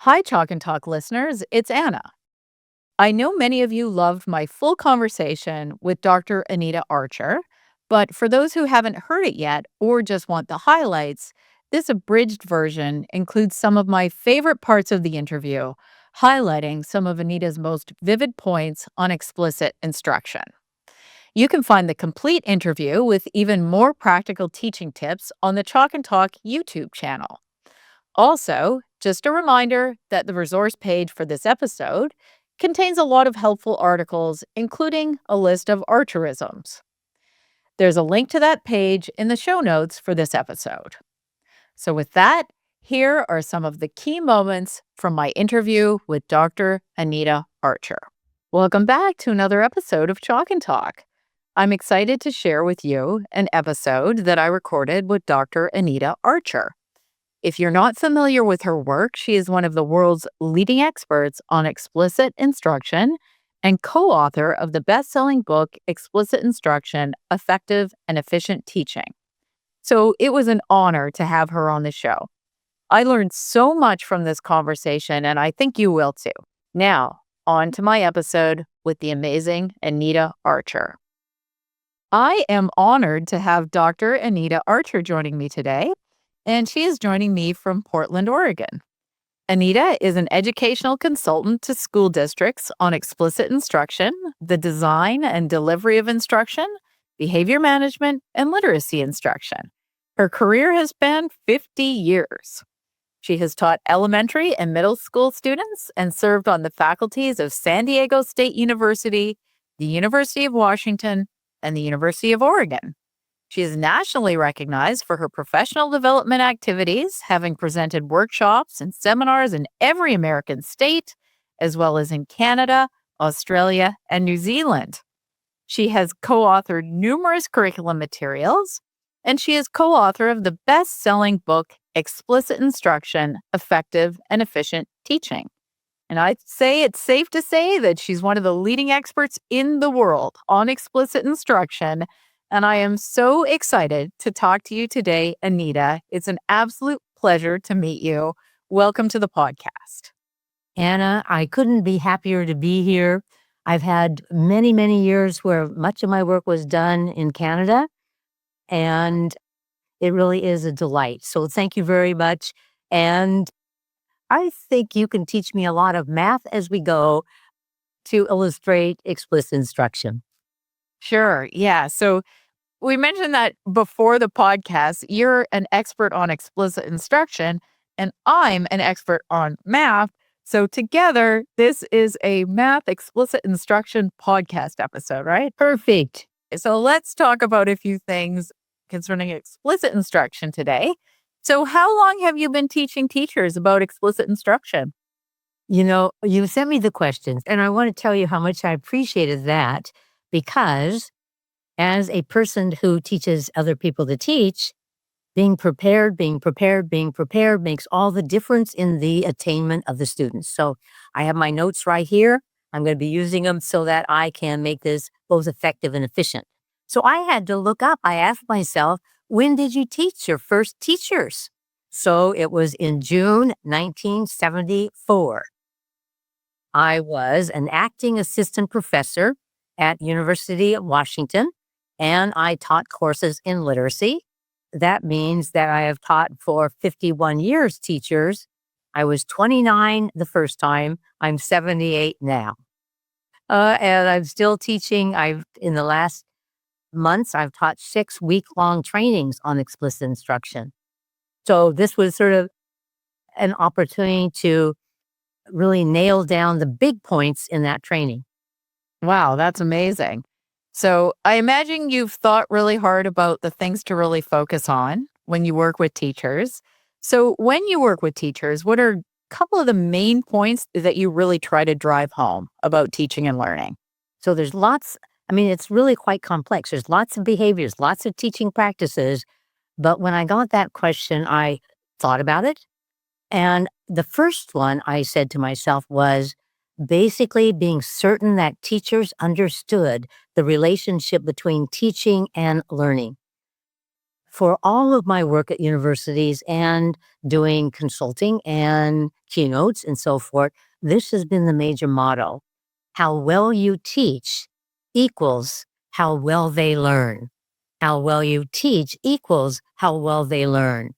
Hi, Chalk and Talk listeners. It's Anna. I know many of you loved my full conversation with Dr. Anita Archer, but for those who haven't heard it yet or just want the highlights, this abridged version includes some of my favorite parts of the interview, highlighting some of Anita's most vivid points on explicit instruction. You can find the complete interview with even more practical teaching tips on the Chalk and Talk YouTube channel. Also, just a reminder that the resource page for this episode contains a lot of helpful articles, including a list of Archerisms. There's a link to that page in the show notes for this episode. So, with that, here are some of the key moments from my interview with Dr. Anita Archer. Welcome back to another episode of Chalk and Talk. I'm excited to share with you an episode that I recorded with Dr. Anita Archer. If you're not familiar with her work, she is one of the world's leading experts on explicit instruction and co-author of the best-selling book, Explicit Instruction, Effective and Efficient Teaching. So it was an honor to have her on the show. I learned so much from this conversation, and I think you will too. Now, on to my episode with the amazing Anita Archer. I am honored to have Dr. Anita Archer joining me today, and she is joining me from Portland, Oregon. Anita is an educational consultant to school districts on explicit instruction, the design and delivery of instruction, behavior management, and literacy instruction. Her career has spanned 50 years. She has taught elementary and middle school students and served on the faculties of San Diego State University, the University of Washington, and the University of Oregon. She is nationally recognized for her professional development activities, having presented workshops and seminars in every American state, as well as in Canada, Australia, and New Zealand. She has co-authored numerous curriculum materials, and she is co-author of the best-selling book, Explicit Instruction, Effective and Efficient Teaching. And I'd say it's safe to say that she's one of the leading experts in the world on explicit instruction. And I am so excited to talk to you today, Anita. It's an absolute pleasure to meet you. Welcome to the podcast. Anna, I couldn't be happier to be here. I've had many, many years where much of my work was done in Canada, and it really is a delight. So thank you very much. And I think you can teach me a lot of math as we go to illustrate explicit instruction. Sure. Yeah. So we mentioned that before the podcast, you're an expert on explicit instruction, and I'm an expert on math. So together, this is a math explicit instruction podcast episode, right? Perfect. So let's talk about a few things concerning explicit instruction today. So how long have you been teaching teachers about explicit instruction? You know, you sent me the questions, and I want to tell you how much I appreciated that, because as a person who teaches other people to teach, being prepared makes all the difference in the attainment of the students. So I have my notes right here. I'm going to be using them so that I can make this both effective and efficient. So I had to look up. I asked myself, when did you teach your first teachers? So it was in June 1974. I was an acting assistant professor at University of Washington, and I taught courses in literacy. That means that I have taught for 51 years teachers. I was 29 the first time. I'm 78 now. And I'm still teaching. In the last months, I've taught 6 week-long trainings on explicit instruction. So this was sort of an opportunity to really nail down the big points in that training. Wow, that's amazing. So I imagine you've thought really hard about the things to really focus on when you work with teachers. So when you work with teachers, what are a couple of the main points that you really try to drive home about teaching and learning? So there's lots, it's really quite complex. There's lots of behaviors, lots of teaching practices. But when I got that question, I thought about it. And the first one I said to myself was basically being certain that teachers understood the relationship between teaching and learning. for all of my work at universities and doing consulting and keynotes and so forth, this has been the major motto. How well you teach equals how well they learn. How well you teach equals how well they learn.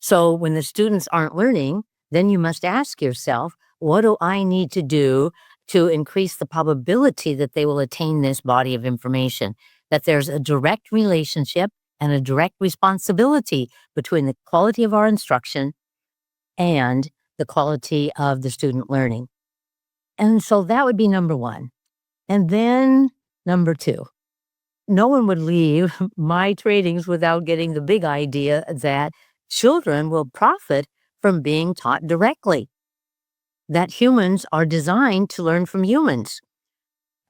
So when the students aren't learning, then you must ask yourself, what do I need to do to increase the probability that they will attain this body of information? That there's a direct relationship and a direct responsibility between the quality of our instruction and the quality of the student learning. And so that would be number one. And then number two, no one would leave my trainings without getting the big idea that children will profit from being taught directly, that humans are designed to learn from humans,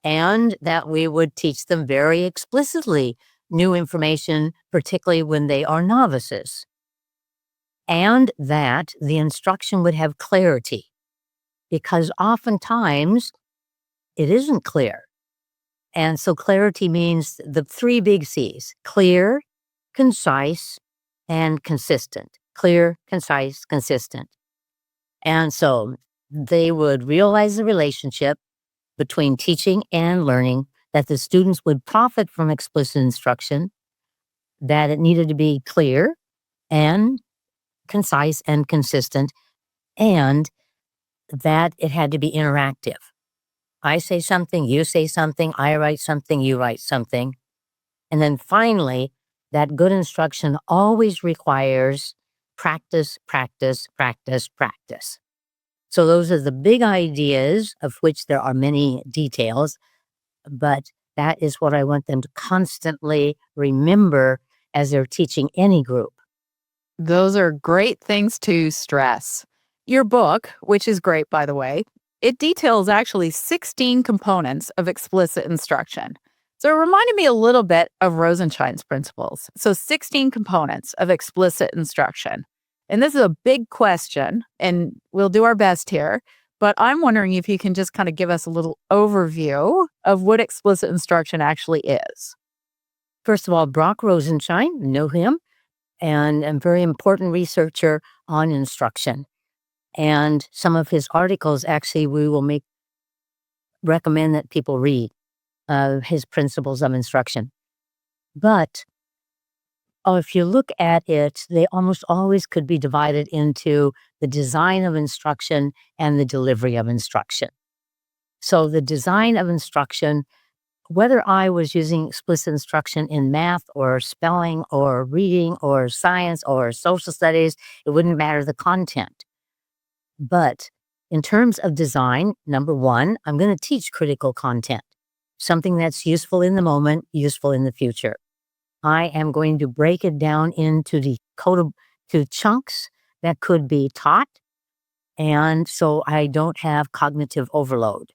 and that we would teach them very explicitly new information, particularly when they are novices, and that the instruction would have clarity, because oftentimes it isn't clear. And so clarity means the three big C's: clear, concise, and consistent. Clear, concise, consistent. And so they would realize the relationship between teaching and learning, that the students would profit from explicit instruction, that it needed to be clear and concise and consistent, and that it had to be interactive. I say something, you say something, I write something, you write something. And then finally, that good instruction always requires practice, practice, practice, practice. So those are the big ideas, of which there are many details, but that is what I want them to constantly remember as they're teaching any group. Those are great things to stress. Your book, which is great, by the way, it details actually 16 components of explicit instruction. So it reminded me a little bit of Rosenshine's principles. So 16 components of explicit instruction. And this is a big question, and we'll do our best here. But I'm wondering if you can just kind of give us a little overview of what explicit instruction actually is. First of all, Brock Rosenshine, know him, and a very important researcher on instruction. And some of his articles, actually, we will recommend that people read his principles of instruction. But if you look at it, they almost always could be divided into the design of instruction and the delivery of instruction. So the design of instruction, whether I was using explicit instruction in math or spelling or reading or science or social studies, it wouldn't matter the content. But in terms of design, number one, I'm going to teach critical content, something that's useful in the moment, useful in the future. I am going to break it down into to chunks that could be taught, and so I don't have cognitive overload.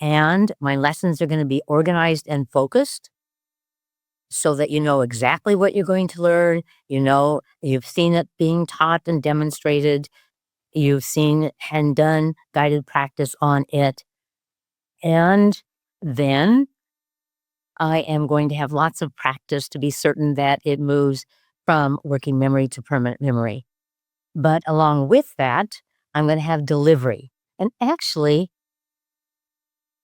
And my lessons are going to be organized and focused so that you know exactly what you're going to learn. You know, you've seen it being taught and demonstrated. You've seen it and done guided practice on it. And then I am going to have lots of practice to be certain that it moves from working memory to permanent memory. But along with that, I'm going to have delivery. And actually,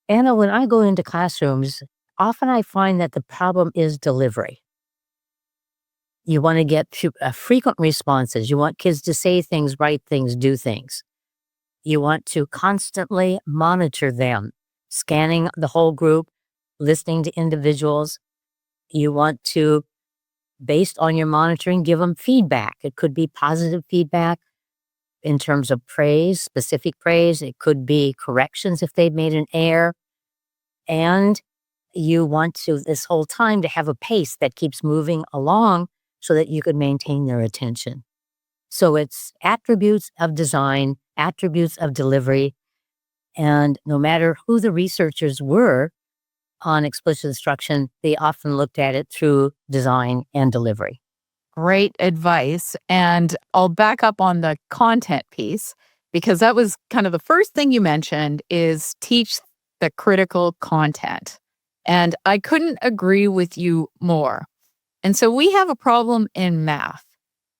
Anna, when I go into classrooms, often I find that the problem is delivery. You want to get frequent responses. You want kids to say things, write things, do things. You want to constantly monitor them, scanning the whole group, listening to individuals. You want to, based on your monitoring, give them feedback. It could be positive feedback in terms of praise, specific praise. It could be corrections if they've made an error. And you want to, this whole time, to have a pace that keeps moving along so that you could maintain their attention. So it's attributes of design, attributes of delivery. And no matter who the researchers were on explicit instruction, they often looked at it through design and delivery. Great advice. And I'll back up on the content piece, because that was kind of the first thing you mentioned, is teach the critical content. And I couldn't agree with you more. And so we have a problem in math.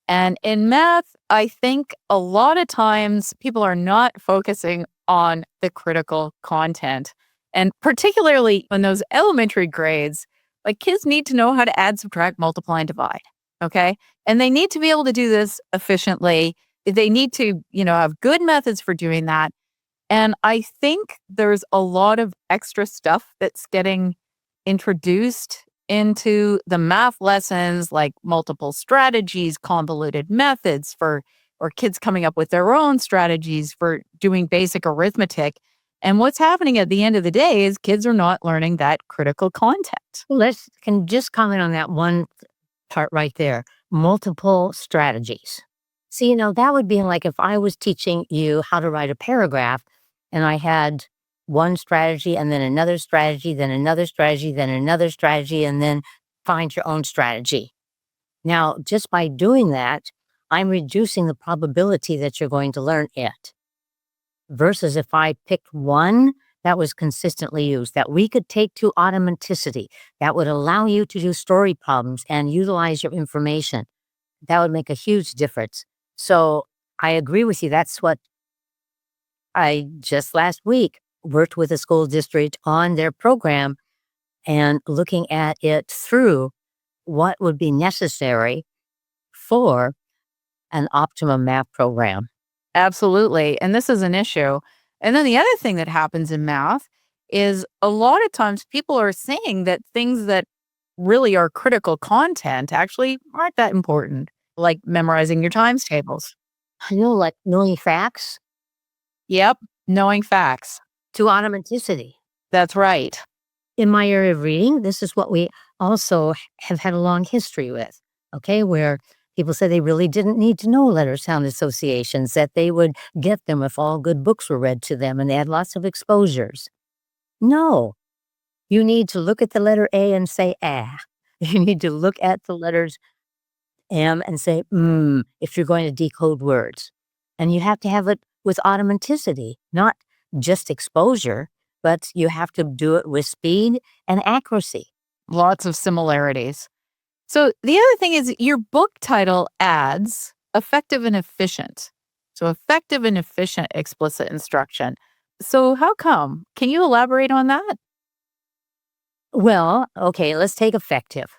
And in math, I think a lot of times people are not focusing on the critical content. And particularly in those elementary grades, like kids need to know how to add, subtract, multiply, and divide. Okay. And they need to be able to do this efficiently. They need to, have good methods for doing that. And I think there's a lot of extra stuff that's getting introduced into the math lessons, like multiple strategies, convoluted methods for or kids coming up with their own strategies for doing basic arithmetic. And what's happening at the end of the day is kids are not learning that critical content. Well, let's can just comment on that one part right there. Multiple strategies. See, that would be like if I was teaching you how to write a paragraph and I had one strategy and then another strategy, then another strategy, then another strategy, and then find your own strategy. Now, just by doing that, I'm reducing the probability that you're going to learn it. Versus if I picked one that was consistently used, that we could take to automaticity, that would allow you to do story problems and utilize your information. That would make a huge difference. So I agree with you. That's what I just last week worked with a school district on their program and looking at it through what would be necessary for an optimum math program. Absolutely. And this is an issue. And then the other thing that happens in math is a lot of times people are saying that things that really are critical content actually aren't that important, like memorizing your times tables. Like knowing facts Yep, knowing facts. to automaticity. That's right. In my area of reading, this is what we also have had a long history with, okay, where people said they really didn't need to know letter sound associations, that they would get them if all good books were read to them and they had lots of exposures. No, you need to look at the letter A and say, ah. You need to look at the letters M and say, if you're going to decode words. And you have to have it with automaticity, not just exposure, but you have to do it with speed and accuracy. Lots of similarities. So the other thing is your book title adds effective and efficient. So effective and efficient explicit instruction. So how come? Can you elaborate on that? Well, okay, let's take effective.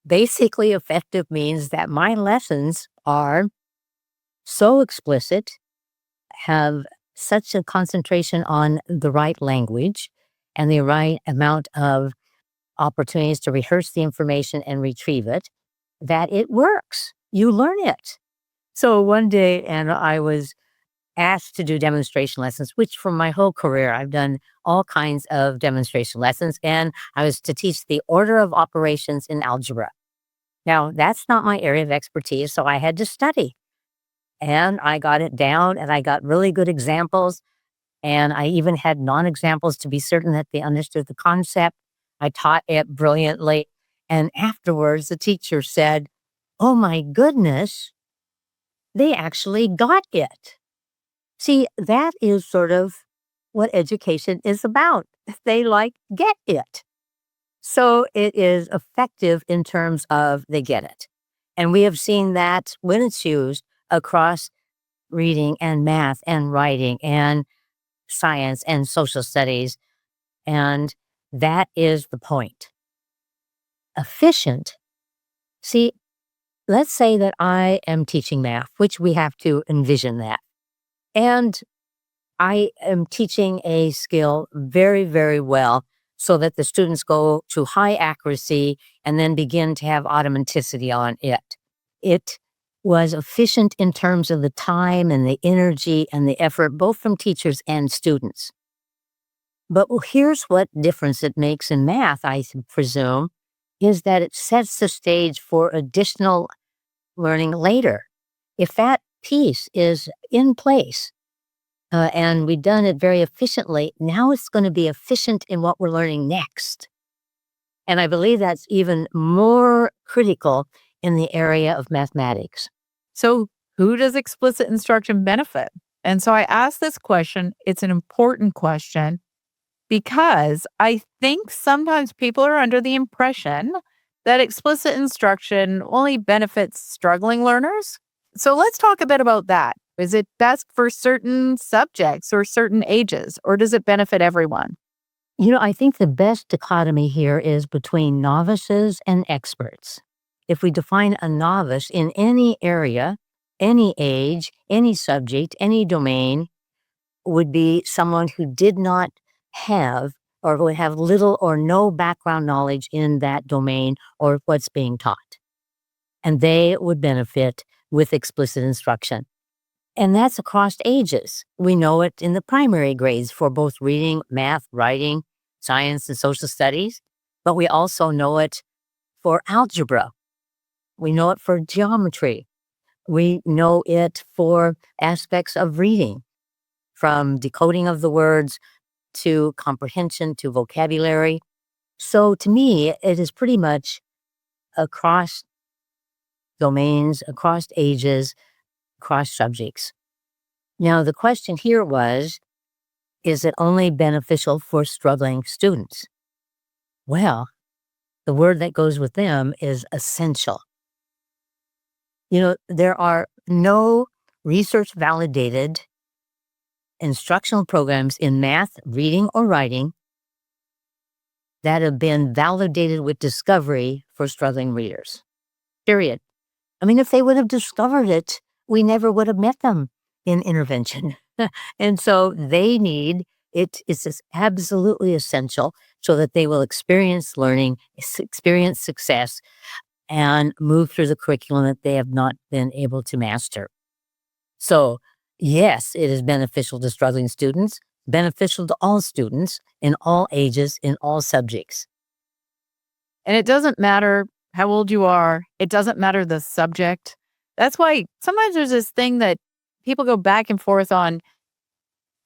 Basically, effective means that my lessons are so explicit, have such a concentration on the right language and the right amount of opportunities to rehearse the information and retrieve it, that it works. You learn it. So one day, and I was asked to do demonstration lessons, which for my whole career, I've done all kinds of demonstration lessons, and I was to teach the order of operations in algebra. Now, that's not my area of expertise, so I had to study. And I got it down, and I got really good examples, and I even had non-examples to be certain that they understood the concept. I taught it brilliantly, and afterwards, the teacher said, "Oh my goodness, they actually got it." See, that is sort of what education is about. They get it. So it is effective in terms of they get it. And we have seen that when it's used across reading and math and writing and science and social studies. And that is the point. Efficient. See, let's say that I am teaching math, which we have to envision that. And I am teaching a skill very, very well so that the students go to high accuracy and then begin to have automaticity on it. It was efficient in terms of the time and the energy and the effort, both from teachers and students. But here's what difference it makes in math, I presume, is that it sets the stage for additional learning later. If that piece is in place, and we've done it very efficiently, now it's going to be efficient in what we're learning next. And I believe that's even more critical in the area of mathematics. So who does explicit instruction benefit? And so I ask this question. It's an important question because I think sometimes people are under the impression that explicit instruction only benefits struggling learners. So let's talk a bit about that. Is it best for certain subjects or certain ages, or does it benefit everyone? I think the best dichotomy here is between novices and experts. If we define a novice in any area, any age, any subject, any domain, would be someone who did not have or would have little or no background knowledge in that domain or what's being taught. And they would benefit with explicit instruction. And that's across ages. We know it in the primary grades for both reading, math, writing, science, and social studies, but we also know it for algebra. We know it for geometry. We know it for aspects of reading, from decoding of the words to comprehension to vocabulary. So to me, it is pretty much across domains, across ages, across subjects. Now, the question here was, is it only beneficial for struggling students? Well, the word that goes with them is essential. There are no research validated instructional programs in math, reading, or writing that have been validated with discovery for struggling readers. Period. I mean, if they would have discovered it, we never would have met them in intervention. And so they need it. It's just absolutely essential so that they will experience learning, experience success, and move through the curriculum that they have not been able to master. So, yes, it is beneficial to struggling students, beneficial to all students in all ages, in all subjects. And it doesn't matter how old you are, it doesn't matter the subject. That's why sometimes there's this thing that people go back and forth on.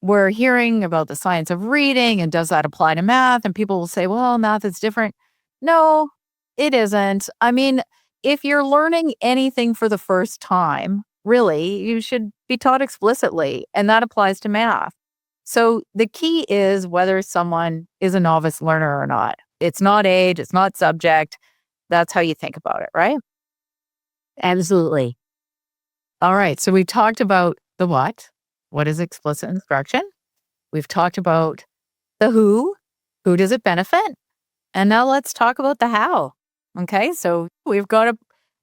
We're hearing about the science of reading and does that apply to math? And people will say, well, math is different. No, it isn't. I mean, if you're learning anything for the first time, really, you should be taught explicitly, and that applies to math. So the key is whether someone is a novice learner or not. It's not age, it's not subject. That's how you think about it, right? Absolutely. All right. So we've talked about the what. What is explicit instruction? We've talked about the who. Who does it benefit? And now let's talk about the how. Okay. So we've got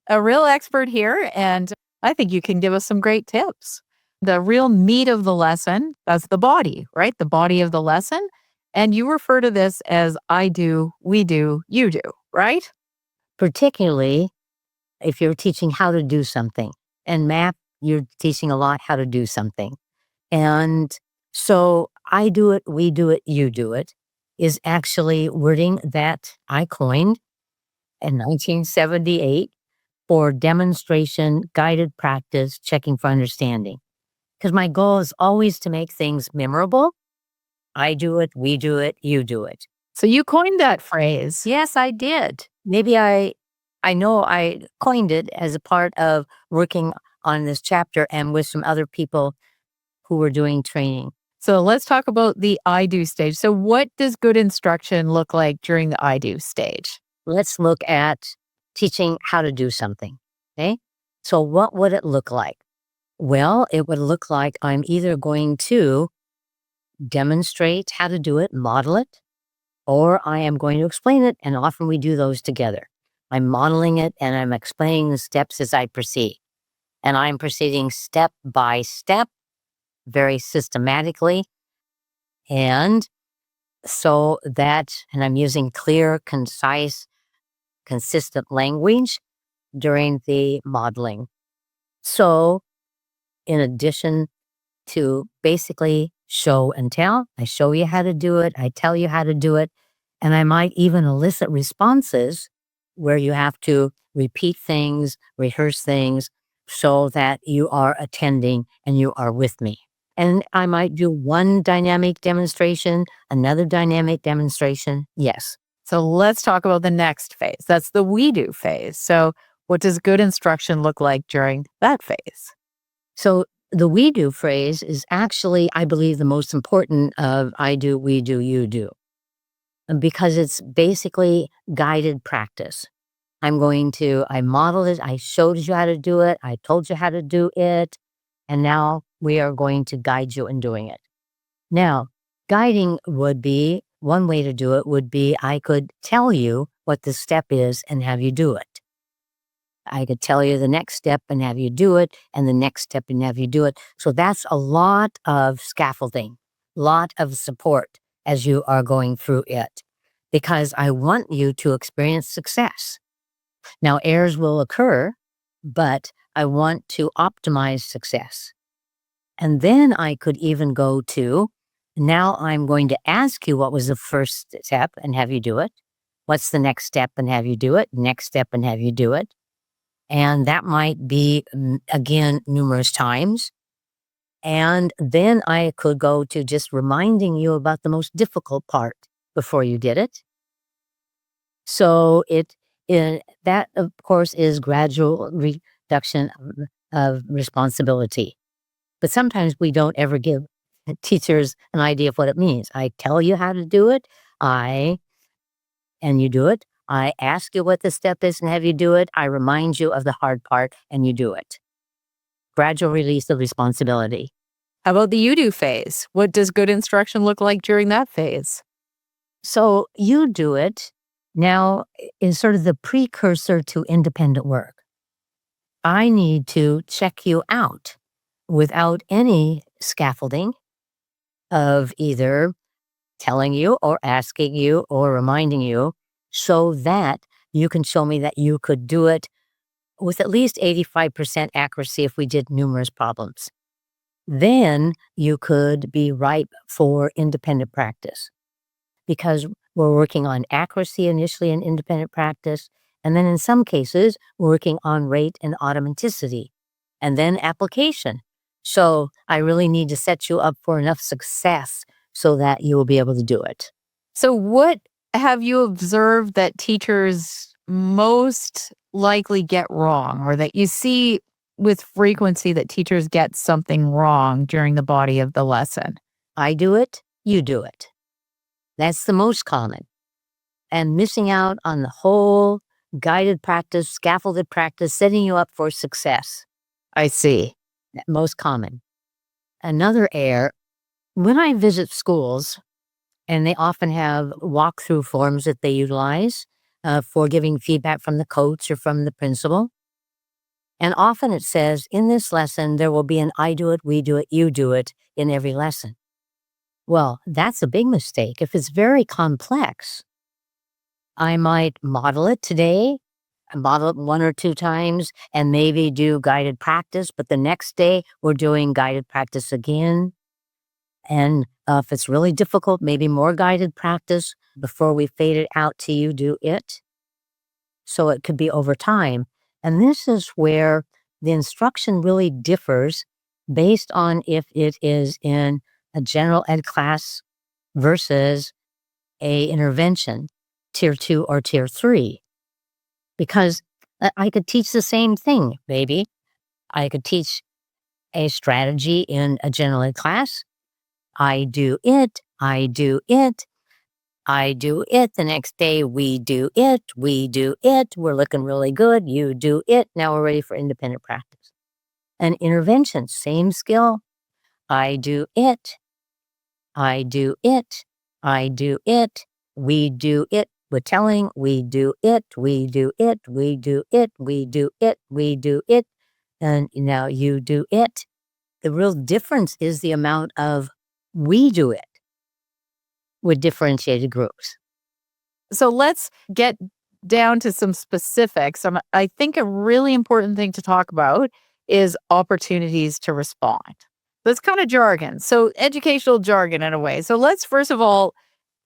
a real expert here, and I think you can give us some great tips. The real meat of the lesson, that's the body, right? The body of the lesson. And you refer to this as I do, we do, you do, right? Particularly if you're teaching how to do something. And math, you're teaching a lot how to do something. And so I do it, we do it, you do it is actually wording that I coined in 1978 for demonstration, guided practice, checking for understanding. Because my goal is always to make things memorable. I do it, we do it, you do it. So you coined that phrase. Yes, I did. Maybe I know I coined it as a part of working on this chapter and with some other people who were doing training. So let's talk about the I do stage. So what does good instruction look like during the I do stage? Let's look at teaching how to do something. Okay. So what would it look like? Well, it would look like I'm either going to demonstrate how to do it, model it, or I am going to explain it. And often we do those together. I'm modeling it and I'm explaining the steps as I proceed. And I'm proceeding step by step, very systematically. And so that, and I'm using clear, concise, consistent language during the modeling. So, in addition to basically show and tell, I show you how to do it, I tell you how to do it, and I might even elicit responses where you have to repeat things, rehearse things, so that you are attending and you are with me. And I might do one dynamic demonstration, another dynamic demonstration. Yes. So let's talk about the next phase. That's the we do phase. So what does good instruction look like during that phase? So the we do phrase is actually, I believe, the most important of I do, we do, you do, because it's basically guided practice. I modeled it, I showed you how to do it, I told you how to do it, and now we are going to guide you in doing it. Now, guiding would be, one way to do it would be I could tell you what the step is and have you do it. I could tell you the next step and have you do it, and the next step and have you do it. So that's a lot of scaffolding, lot of support as you are going through it, because I want you to experience success. Now, errors will occur, but I want to optimize success. And then I could even go to, now I'm going to ask you what was the first step and have you do it. What's the next step and have you do it. Next step and have you do it. And that might be, again, numerous times. And then I could go to just reminding you about the most difficult part before you did it. So that, of course, is gradual reduction of responsibility. But sometimes we don't ever give teachers an idea of what it means. I tell you how to do it, and you do it. I ask you what the step is and have you do it. I remind you of the hard part and you do it. Gradual release of responsibility. How about the you do phase? What does good instruction look like during that phase? So you do it now is sort of the precursor to independent work. I need to check you out without any scaffolding of either telling you or asking you or reminding you, so that you can show me that you could do it with at least 85% accuracy if we did numerous problems. Then you could be ripe for independent practice, because we're working on accuracy initially in independent practice, and then in some cases, we're working on rate and automaticity, and then application. So I really need to set you up for enough success so that you will be able to do it. So, what have you observed that teachers most likely get wrong, or that you see with frequency that teachers get something wrong during the body of the lesson? I do it, you do it. That's the most common. And missing out on the whole guided practice, scaffolded practice, setting you up for success. I see. Most common. Another error, when I visit schools, and they often have walkthrough forms that they utilize for giving feedback from the coach or from the principal. And often it says, in this lesson, there will be an I do it, we do it, you do it in every lesson. Well, that's a big mistake. If it's very complex, I might model it today, model it 1 or 2 times, and maybe do guided practice, but the next day we're doing guided practice again. And if it's really difficult, maybe more guided practice before we fade it out to you do it. So it could be over time. And this is where the instruction really differs based on if it is in a general ed class versus a intervention, tier 2 or tier 3. Because I could teach the same thing, maybe. I could teach a strategy in a general ed class. I do it, I do it, I do it. The next day we do it, we're looking really good, you do it. Now we're ready for independent practice. An intervention, same skill. I do it, I do it, I do it, we do it. We're telling, we do it, we do it, we do it, we do it, we do it. And now you do it. The real difference is the amount of we do it with differentiated groups. So, let's get down to some specifics. I think a really important thing to talk about is opportunities to respond. That's kind of jargon. So, educational jargon in a way. So, let's first of all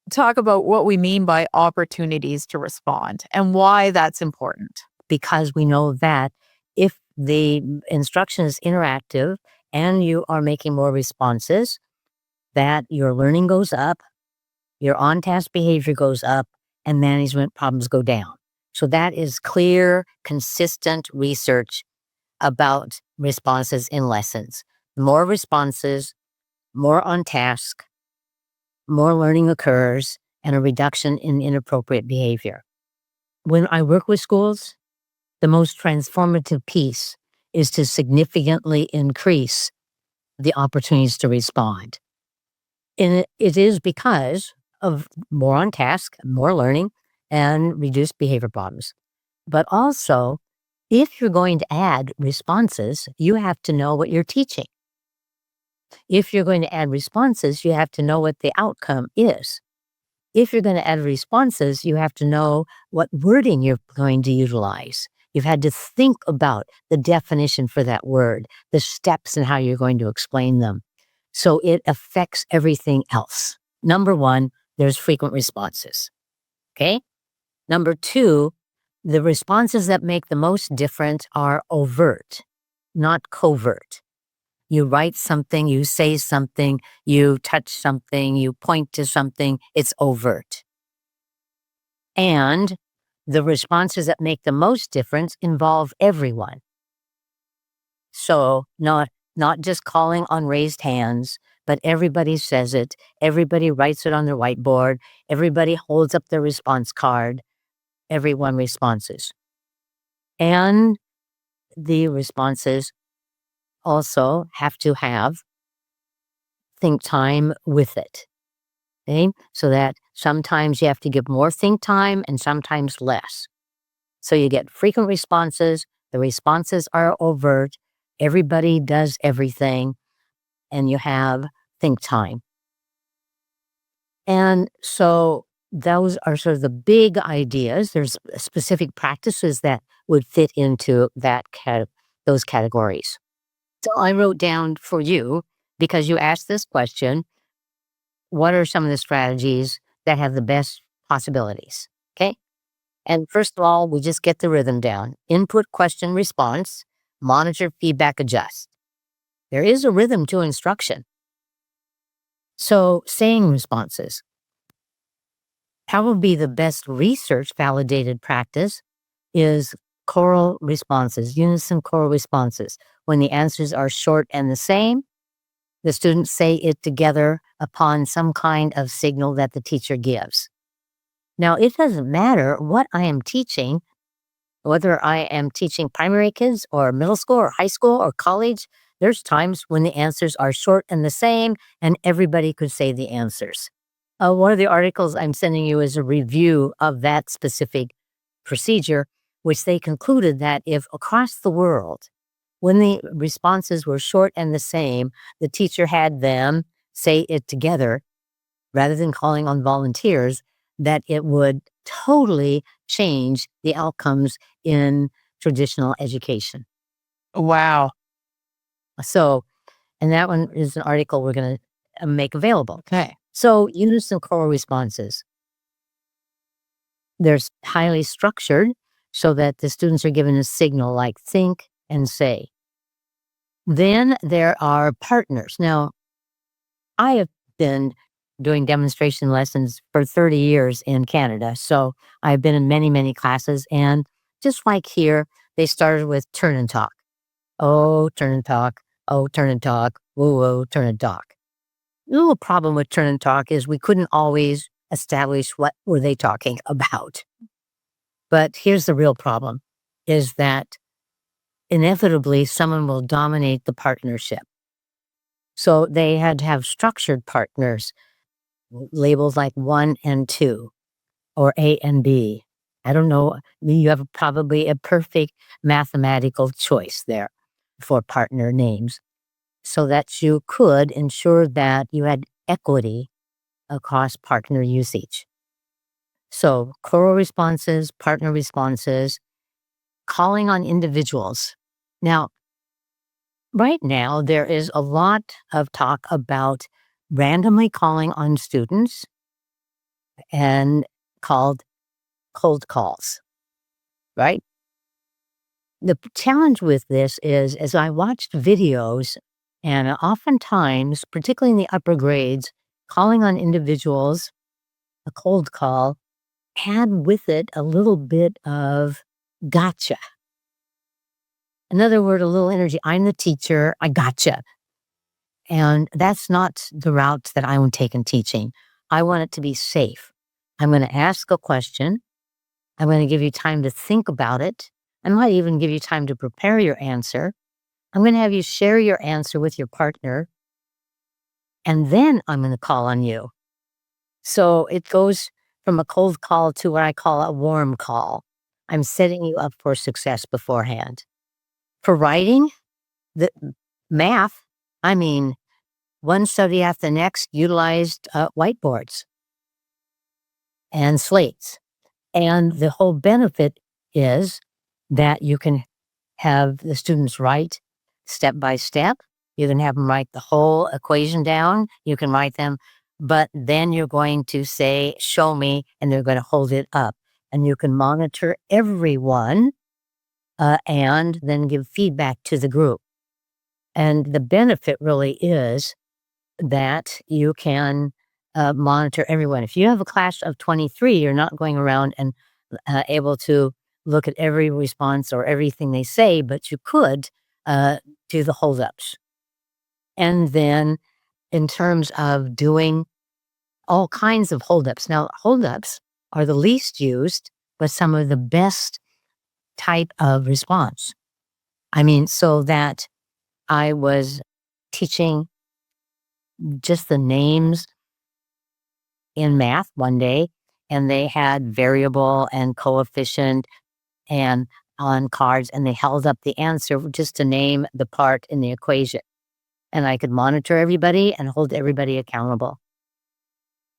talk about what we mean by opportunities to respond and why that's important. Because we know that if the instruction is interactive and you are making more responses, that your learning goes up, your on-task behavior goes up, and management problems go down. So that is clear, consistent research about responses in lessons. More responses, more on task, more learning occurs, and a reduction in inappropriate behavior. when I work with schools, the most transformative piece is to significantly increase the opportunities to respond. And it is because of more on task, more learning, and reduced behavior problems. But also, if you're going to add responses, you have to know what you're teaching. If you're going to add responses, you have to know what the outcome is. If you're going to add responses, you have to know what wording you're going to utilize. You've had to think about the definition for that word, the steps and how you're going to explain them. So it affects everything else. Number one, there's frequent responses. Okay. Number two, the responses that make the most difference are overt, not covert. You write something, you say something, you touch something, you point to something, it's overt. And the responses that make the most difference involve everyone. So not just calling on raised hands, but everybody says it, everybody writes it on their whiteboard, everybody holds up their response card, everyone responses. And the responses also have to have think time with it. Okay? So that sometimes you have to give more think time and sometimes less. So you get frequent responses, the responses are overt, everybody does everything, and you have think time. And so those are sort of the big ideas. There's specific practices that would fit into those categories. So I wrote down for you, because you asked this question, what are some of the strategies that have the best possibilities? Okay. And first of all, we just get the rhythm down. Input, question, response, monitor, feedback, adjust. There is a rhythm to instruction. So saying responses. Probably the best research validated practice is choral responses, unison choral responses. When the answers are short and the same, the students say it together upon some kind of signal that the teacher gives. Now, it doesn't matter what I am teaching, whether I am teaching primary kids or middle school or high school or college, there's times when the answers are short and the same, and everybody could say the answers. One of the articles I'm sending you is a review of that specific procedure, which they concluded that if across the world, when the responses were short and the same, the teacher had them say it together rather than calling on volunteers, that it would totally change the outcomes in traditional education. Wow. So, and that one is an article we're going to make available. Okay. So, unison choral responses. They're highly structured so that the students are given a signal like think and say. Then there are partners. Now, I have been doing demonstration lessons for 30 years in Canada. So I've been in many, many classes. And just like here, they started with turn and talk. Oh, turn and talk. Oh, turn and talk. Whoa, whoa, turn and talk. The little problem with turn and talk is we couldn't always establish what were they talking about. But here's the real problem, is that inevitably someone will dominate the partnership. So they had to have structured partners, labels like 1 and 2 or A and B. I don't know. You have probably a perfect mathematical choice there for partner names so that you could ensure that you had equity across partner usage. So choral responses, partner responses, calling on individuals. Now, right now, there is a lot of talk about randomly calling on students and called cold calls, right? The challenge with this is, as I watched videos, and oftentimes, particularly in the upper grades, calling on individuals, a cold call, had with it a little bit of gotcha. In other words, a little energy. I'm the teacher. I gotcha. And that's not the route that I want to take in teaching. I want it to be safe. I'm going to ask a question. I'm going to give you time to think about it. I might even give you time to prepare your answer. I'm going to have you share your answer with your partner, and then I'm going to call on you. So it goes from a cold call to what I call a warm call. I'm setting you up for success beforehand. For writing, the math, I mean, one study after the next utilized whiteboards and slates. And the whole benefit is that you can have the students write step by step. You can have them write the whole equation down. You can write them, but then you're going to say, show me, and they're going to hold it up. And you can monitor everyone and then give feedback to the group. And the benefit really is that you can monitor everyone. If you have a class of 23, you're not going around and able to look at every response or everything they say, but you could do the holdups. And then in terms of doing all kinds of holdups. Now, holdups are the least used, but some of the best type of response. I mean, so that I was teaching just the names in math one day, and they had variable and coefficient and on cards, and they held up the answer just to name the part in the equation. And I could monitor everybody and hold everybody accountable.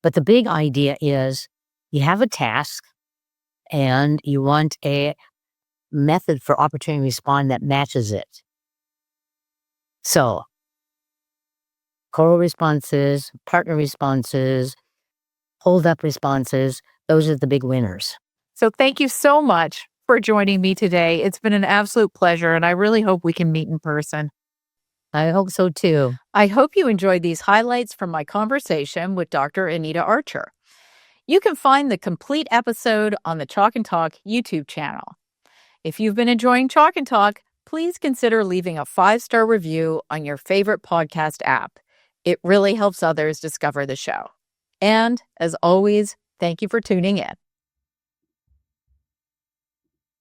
But the big idea is you have a task and you want a method for opportunity to respond that matches it. So, choral responses, partner responses, hold up responses, those are the big winners. So thank you so much for joining me today. It's been an absolute pleasure, and I really hope we can meet in person. I hope so too. I hope you enjoyed these highlights from my conversation with Dr. Anita Archer. You can find the complete episode on the Chalk and Talk YouTube channel. If you've been enjoying Chalk and Talk, please consider leaving a 5-star review on your favorite podcast app. It really helps others discover the show. And as always, thank you for tuning in.